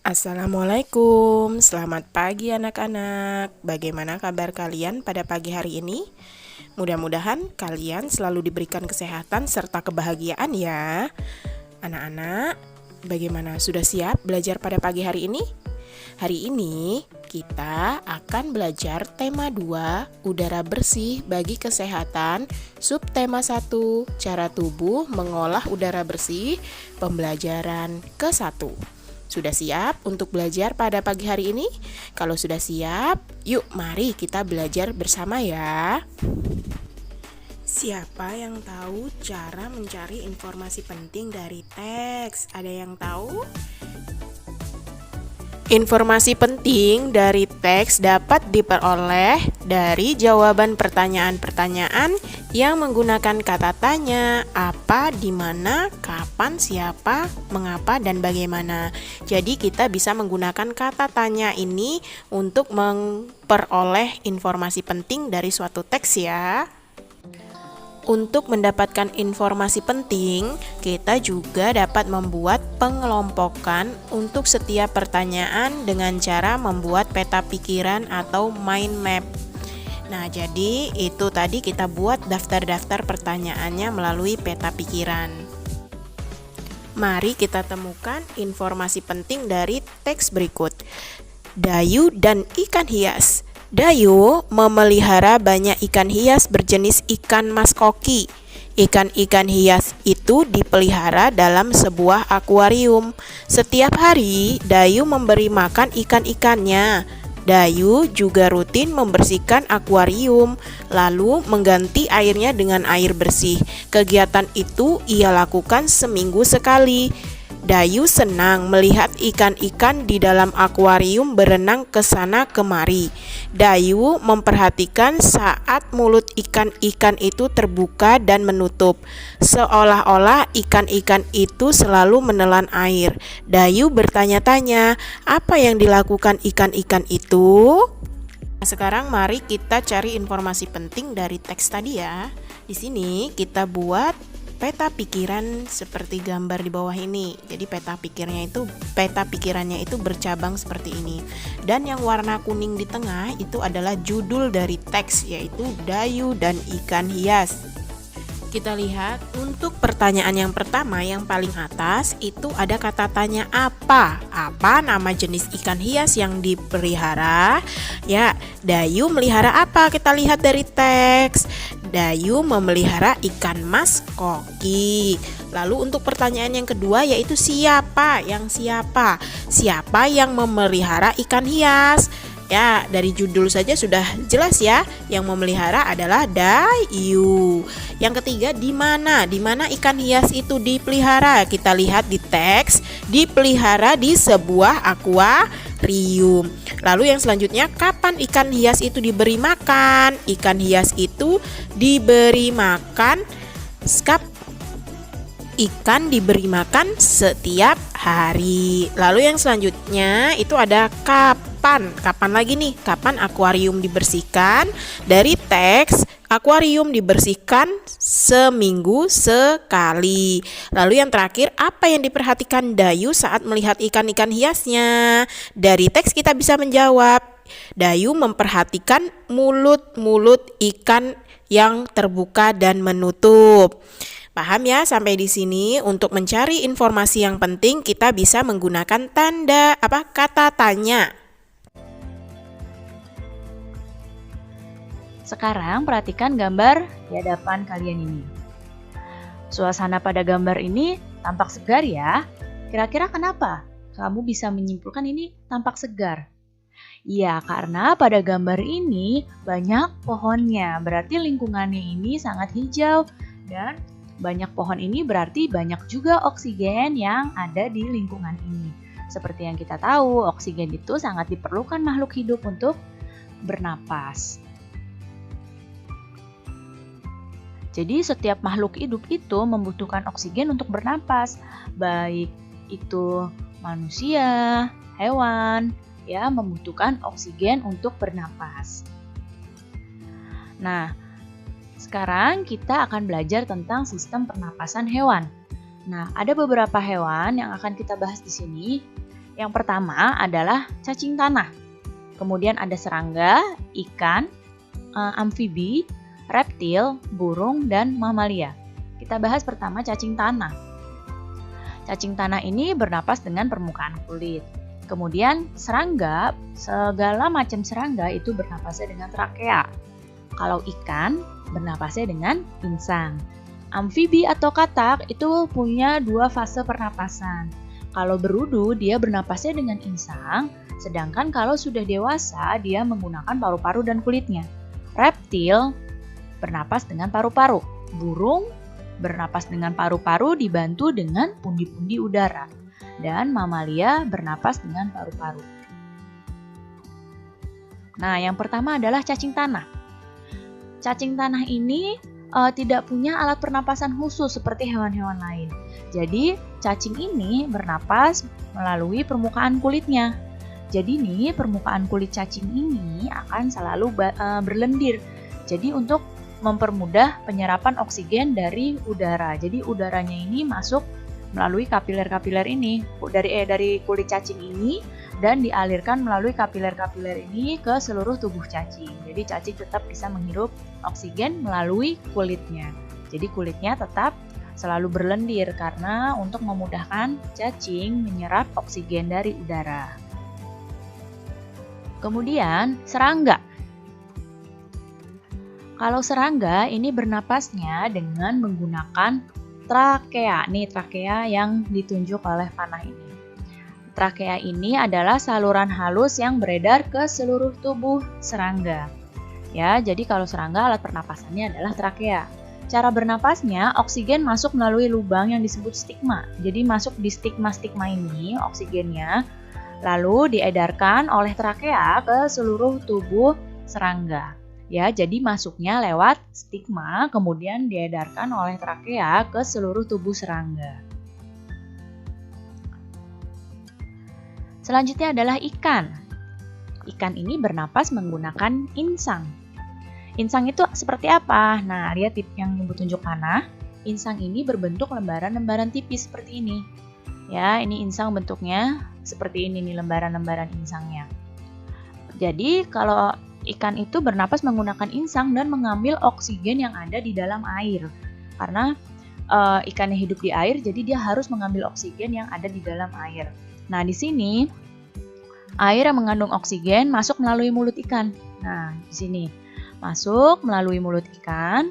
Assalamualaikum, selamat pagi anak-anak. Bagaimana kabar kalian pada pagi hari ini? Mudah-mudahan kalian selalu diberikan kesehatan serta kebahagiaan ya. Anak-anak, bagaimana sudah siap belajar pada pagi hari ini? Hari ini kita akan belajar tema 2, udara bersih bagi kesehatan, subtema 1, cara tubuh mengolah udara bersih, pembelajaran ke-1. Sudah siap untuk belajar pada pagi hari ini? Kalau sudah siap, yuk mari kita belajar bersama ya. Siapa yang tahu cara mencari informasi penting dari teks? Ada yang tahu? Informasi penting dari teks dapat diperoleh dari jawaban pertanyaan-pertanyaan yang menggunakan kata tanya, apa, di mana, kapan, siapa, mengapa, dan bagaimana. Jadi kita bisa menggunakan kata tanya ini untuk memperoleh informasi penting dari suatu teks ya. Untuk mendapatkan informasi penting, kita juga dapat membuat pengelompokan untuk setiap pertanyaan dengan cara membuat peta pikiran atau mind map. Nah, jadi itu tadi kita buat daftar-daftar pertanyaannya melalui peta pikiran. Mari kita temukan informasi penting dari teks berikut. Dayu dan ikan hias. Dayu memelihara banyak ikan hias berjenis ikan mas koki. Ikan-ikan hias itu dipelihara dalam sebuah akuarium. Setiap hari, Dayu memberi makan ikan-ikannya. Dayu juga rutin membersihkan akuarium, lalu mengganti airnya dengan air bersih. Kegiatan itu ia lakukan seminggu sekali. Dayu senang melihat ikan-ikan di dalam akuarium berenang ke sana kemari. Dayu memperhatikan saat mulut ikan-ikan itu terbuka dan menutup, seolah-olah ikan-ikan itu selalu menelan air. Dayu bertanya-tanya, apa yang dilakukan ikan-ikan itu? Sekarang mari kita cari informasi penting dari teks tadi ya. Di sini kita buat peta pikiran seperti gambar di bawah ini. Jadi peta pikirannya itu bercabang seperti ini. Dan yang warna kuning di tengah itu adalah judul dari teks, yaitu Dayu dan ikan hias. Kita lihat untuk pertanyaan yang pertama yang paling atas itu ada kata tanya apa? Apa nama jenis ikan hias yang dipelihara? Ya, Dayu melihara apa? Kita lihat dari teks. Dayu memelihara ikan mas koki. Lalu untuk pertanyaan yang kedua yaitu siapa? Siapa yang memelihara ikan hias? Ya, dari judul saja sudah jelas ya. Yang memelihara adalah Dayu. Yang ketiga, di mana? Di mana ikan hias itu dipelihara? Kita lihat di teks, dipelihara di sebuah akuarium. Lalu yang selanjutnya, kapan ikan hias itu diberi makan? Ikan hias itu diberi makan ikan diberi makan setiap hari. Lalu yang selanjutnya itu ada kapan. Kapan lagi nih? Kapan akuarium dibersihkan? Dari teks, akuarium dibersihkan seminggu sekali. Lalu yang terakhir, apa yang diperhatikan Dayu saat melihat ikan-ikan hiasnya? Dari teks kita bisa menjawab, Dayu memperhatikan mulut-mulut ikan yang terbuka dan menutup. Paham ya sampai di sini? Untuk mencari informasi yang penting kita bisa menggunakan kata tanya. Sekarang perhatikan gambar di hadapan kalian ini. Suasana pada gambar ini tampak segar ya. Kira-kira kenapa kamu bisa menyimpulkan ini tampak segar? Iya, karena pada gambar ini banyak pohonnya. Berarti lingkungannya ini sangat hijau dan banyak pohon ini berarti banyak juga oksigen yang ada di lingkungan ini. Seperti yang kita tahu, oksigen itu sangat diperlukan makhluk hidup untuk bernapas. Jadi setiap makhluk hidup itu membutuhkan oksigen untuk bernapas, baik itu manusia, hewan, ya membutuhkan oksigen untuk bernapas. Nah, sekarang kita akan belajar tentang sistem pernapasan hewan. Nah, ada beberapa hewan yang akan kita bahas di sini. Yang pertama adalah cacing tanah. Kemudian ada serangga, ikan, amfibi, reptil, burung, dan mamalia. Kita bahas pertama cacing tanah. Cacing tanah ini bernapas dengan permukaan kulit. Kemudian serangga, segala macam serangga itu bernapasnya dengan trakea. Kalau ikan, bernapasnya dengan insang. Amfibi atau katak itu punya 2 fase pernapasan. Kalau berudu, dia bernapasnya dengan insang, sedangkan kalau sudah dewasa, dia menggunakan paru-paru dan kulitnya. Reptil bernapas dengan paru-paru. Burung bernapas dengan paru-paru dibantu dengan pundi-pundi udara. Dan mamalia bernapas dengan paru-paru. Nah, yang pertama adalah cacing tanah. Cacing tanah ini tidak punya alat pernapasan khusus seperti hewan-hewan lain. Jadi, cacing ini bernapas melalui permukaan kulitnya. Jadi nih, permukaan kulit cacing ini akan selalu berlendir. Jadi untuk mempermudah penyerapan oksigen dari udara. Jadi udaranya ini masuk melalui kapiler-kapiler ini dari kulit cacing ini dan dialirkan melalui kapiler-kapiler ini ke seluruh tubuh cacing. Jadi cacing tetap bisa menghirup oksigen melalui kulitnya. Jadi kulitnya tetap selalu berlendir karena untuk memudahkan cacing menyerap oksigen dari udara. Kemudian serangga. Kalau serangga ini bernapasnya dengan menggunakan trakea. Nih trakea yang ditunjuk oleh panah ini. Trakea ini adalah saluran halus yang beredar ke seluruh tubuh serangga. Ya, jadi kalau serangga alat pernapasannya adalah trakea. Cara bernapasnya, oksigen masuk melalui lubang yang disebut stigma. Jadi masuk di stigma-stigma ini oksigennya, lalu diedarkan oleh trakea ke seluruh tubuh serangga. Ya, jadi masuknya lewat stigma, kemudian diedarkan oleh trakea ke seluruh tubuh serangga. Selanjutnya adalah ikan. Ikan ini bernapas menggunakan insang. Insang itu seperti apa? Nah, lihat tip yang bertunjuk panah. Insang ini berbentuk lembaran-lembaran tipis seperti ini. Ya, ini insang bentuknya seperti ini nih, lembaran-lembaran insangnya. Jadi, kalau ikan itu bernapas menggunakan insang dan mengambil oksigen yang ada di dalam air. Karena ikannya hidup di air, jadi dia harus mengambil oksigen yang ada di dalam air. Nah, di sini air yang mengandung oksigen masuk melalui mulut ikan. Nah, di sini masuk melalui mulut ikan.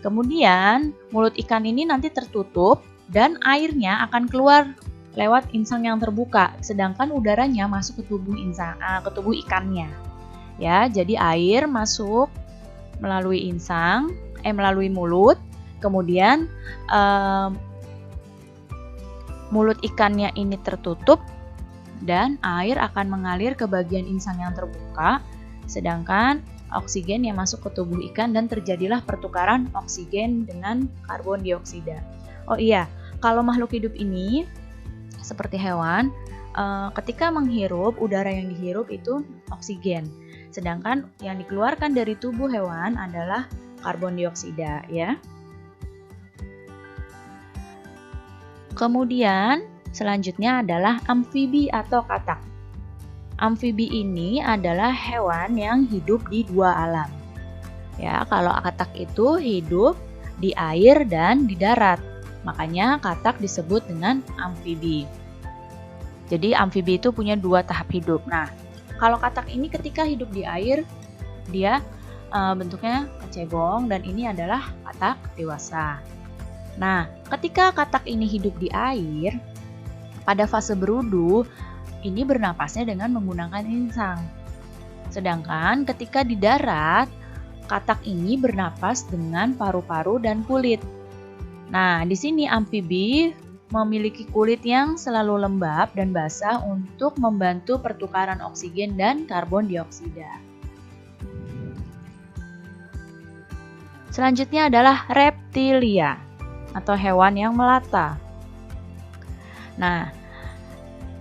Kemudian mulut ikan ini nanti tertutup dan airnya akan keluar lewat insang yang terbuka, sedangkan udaranya masuk ke tubuh ikannya. Ya, jadi air masuk melalui melalui mulut, kemudian mulut ikannya ini tertutup dan air akan mengalir ke bagian insang yang terbuka, sedangkan oksigen yang masuk ke tubuh ikan dan terjadilah pertukaran oksigen dengan karbon dioksida. Oh iya, kalau makhluk hidup ini seperti hewan, ketika menghirup, udara yang dihirup itu oksigen, sedangkan yang dikeluarkan dari tubuh hewan adalah karbon dioksida, ya. Kemudian selanjutnya adalah amfibi atau katak. Amfibi ini adalah hewan yang hidup di 2 alam. Ya, kalau katak itu hidup di air dan di darat. Makanya katak disebut dengan amfibi. Jadi amfibi itu punya 2 tahap hidup. Nah, kalau katak ini ketika hidup di air, dia bentuknya kecebong dan ini adalah katak dewasa. Nah, ketika katak ini hidup di air, pada fase berudu, ini bernapasnya dengan menggunakan insang. Sedangkan ketika di darat, katak ini bernapas dengan paru-paru dan kulit. Nah, di sini amfibi memiliki kulit yang selalu lembab dan basah untuk membantu pertukaran oksigen dan karbon dioksida. Selanjutnya adalah reptilia atau hewan yang melata. Nah,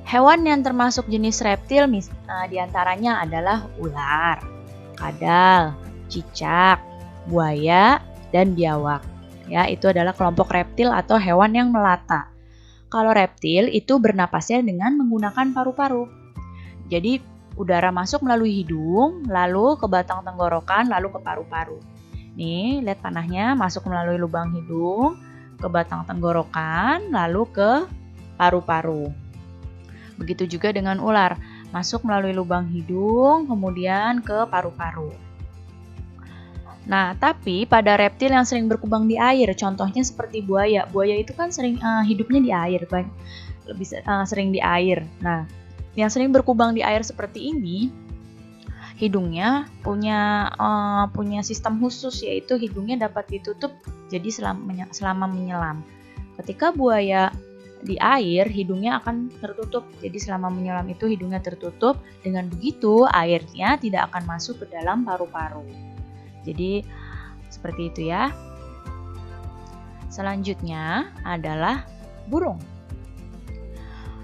hewan yang termasuk jenis reptil diantaranya adalah ular, kadal, cicak, buaya, dan biawak. Ya, itu adalah kelompok reptil atau hewan yang melata. kalau reptil itu bernapasnya dengan menggunakan paru-paru. Jadi udara masuk melalui hidung, lalu ke batang tenggorokan, lalu ke paru-paru. Nih, lihat panahnya masuk melalui lubang hidung, ke batang tenggorokan, lalu ke paru-paru. Begitu juga dengan ular, masuk melalui lubang hidung, kemudian ke paru-paru. Nah, tapi pada reptil yang sering berkembang di air, contohnya seperti buaya. Buaya itu kan sering hidupnya di air, lebih sering di air. Nah, yang sering berkembang di air seperti ini, hidungnya punya sistem khusus, yaitu hidungnya dapat ditutup jadi selama menyelam. Ketika buaya di air, hidungnya akan tertutup. Jadi selama menyelam itu hidungnya tertutup. Dengan begitu, airnya tidak akan masuk ke dalam paru-paru. Jadi seperti itu ya. Selanjutnya adalah burung.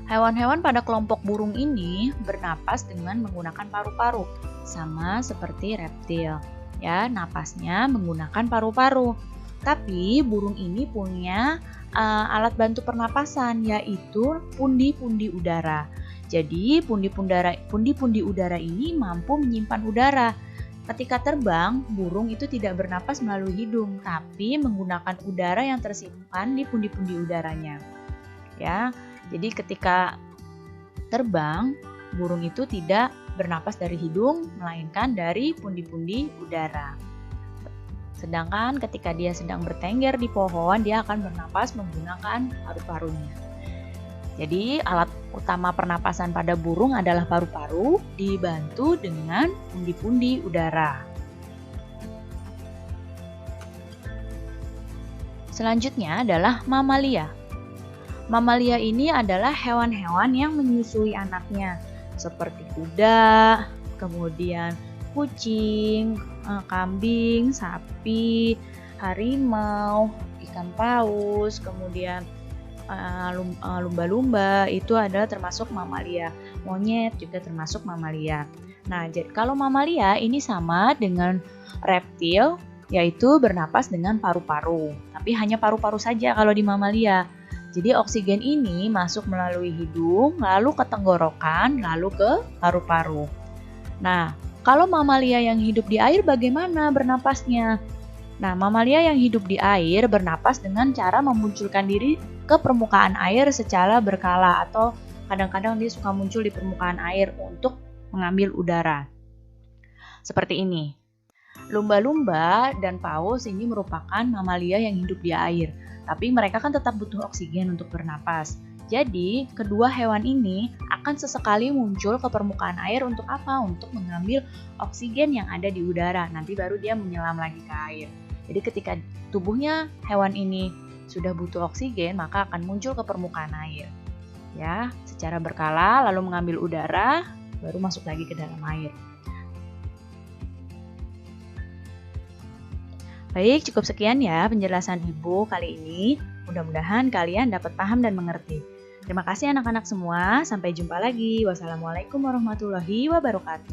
Hewan-hewan pada kelompok burung ini bernapas dengan menggunakan paru-paru, sama seperti reptil. Ya, napasnya menggunakan paru-paru. Tapi burung ini punya alat bantu pernapasan, yaitu pundi-pundi udara. Jadi pundi-pundi udara ini mampu menyimpan udara. Ketika terbang, burung itu tidak bernapas melalui hidung, tapi menggunakan udara yang tersimpan di pundi-pundi udaranya. Ya, jadi ketika terbang, burung itu tidak bernapas dari hidung, melainkan dari pundi-pundi udara. Sedangkan ketika dia sedang bertengger di pohon, dia akan bernapas menggunakan paru-parunya. Jadi alat utama pernapasan pada burung adalah paru-paru dibantu dengan pundi-pundi udara. Selanjutnya adalah mamalia. Mamalia ini adalah hewan-hewan yang menyusui anaknya, seperti kuda, kemudian kucing, kambing, sapi, harimau, ikan paus, kemudian lumba-lumba itu adalah termasuk mamalia. Monyet juga termasuk mamalia. Nah, kalau mamalia ini sama dengan reptil, yaitu bernapas dengan paru-paru. Tapi hanya paru-paru saja kalau di mamalia. Jadi oksigen ini masuk melalui hidung, lalu ke tenggorokan, lalu ke paru-paru. Nah, kalau mamalia yang hidup di air bagaimana bernapasnya? Nah, mamalia yang hidup di air bernapas dengan cara memunculkan diri ke permukaan air secara berkala, atau kadang-kadang dia suka muncul di permukaan air untuk mengambil udara. Seperti ini. Lumba-lumba dan paus ini merupakan mamalia yang hidup di air, tapi mereka kan tetap butuh oksigen untuk bernapas. Jadi, kedua hewan ini akan sesekali muncul ke permukaan air untuk apa? Untuk mengambil oksigen yang ada di udara. Nanti baru dia menyelam lagi ke air. Jadi ketika tubuhnya hewan ini sudah butuh oksigen, maka akan muncul ke permukaan air. Ya, secara berkala lalu mengambil udara, baru masuk lagi ke dalam air. Baik, cukup sekian ya penjelasan Ibu kali ini. Mudah-mudahan kalian dapat paham dan mengerti. Terima kasih anak-anak semua. Sampai jumpa lagi. Wassalamualaikum warahmatullahi wabarakatuh.